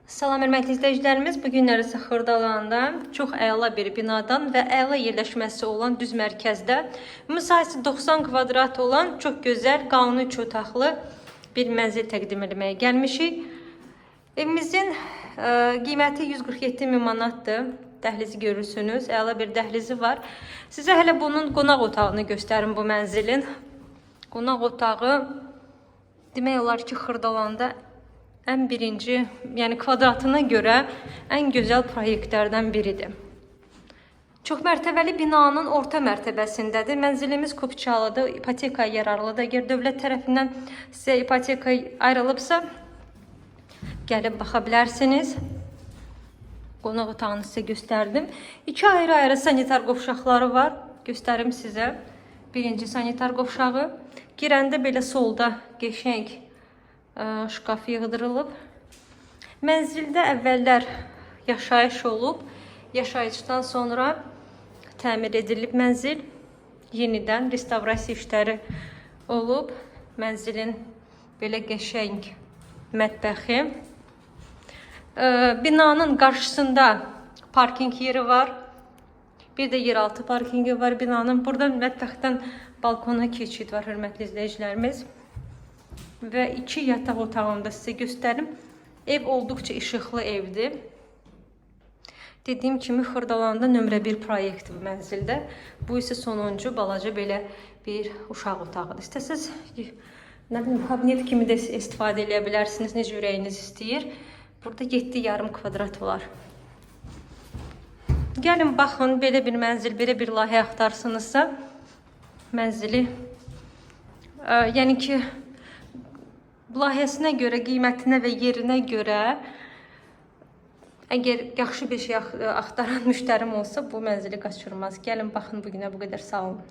Salam hörmətli izləyicilərimiz, bu günləri isə Xırdalanda çox əla bir binadan və əla yerləşməsi olan düz mərkəzdə müsahibi 90 kvadrat olan çox gözəl, qanuni 3 otaqlı bir mənzil təqdim etməyə gəlmişik. Evimizin qiyməti 147 min manatdır. Dəhlizi görürsünüz, əla bir dəhlizi var. Sizə hələ bunun qonaq otağını göstərim bu mənzilin. Qonaq otağı demək olar ki, Xırdalanda ən birinci, yəni kvadratına görə ən gözəl proyektlərdən biridir. Çox mərtəbəli binanın orta mərtəbəsindədir. Mənzilimiz Kupçalıdır, ipotekaya yararlıdır. Əgər dövlət tərəfindən sizə ipoteka ayrılıbsa, gəlib baxa bilərsiniz. Qonaq otağını sizə göstərdim. İki ayrı-ayrı sanitar qovşaqları var. Göstərim sizə. Birinci sanitar qovşağı. Girəndə belə solda qəşəng şkaf yığdırılıb. Mənzildə əvvəllər yaşayış olub. Yaşayışdan sonra təmir edilib mənzil. Yenidən restavrasiya işləri olub. Mənzilin belə qəşəng mətbəxi. Binanın qarşısında parking yeri var. Bir də yeraltı parkingi var binanın. Buradan mətbəxdən balkona keçid var, hörmətli izləyicilərimiz. Və iki yataq otağını da sizə göstərim. Ev olduqca işıqlı evdir. Dediyim kimi Xırdalanda nömrə 1 proyekt bu mənzildə. Bu isə sonuncu balaca belə bir uşaq otağıdır. İstəsəz, nə bilim, kabinet kimi də istifadə edə bilərsiniz, necə ürəyiniz istəyir. Burada 7,5 kvadrat var. Gəlin baxın, belə bir mənzil, belə bir layihə axtarsınızsa, mənzili, yəni ki, layihəsinə görə, qiymətinə və yerinə görə, əgər yaxşı bir şey axtaran müştərim olsa, bu mənzili qaçırmaz. Gəlin baxın, bugünə bu qədər, sağ olun.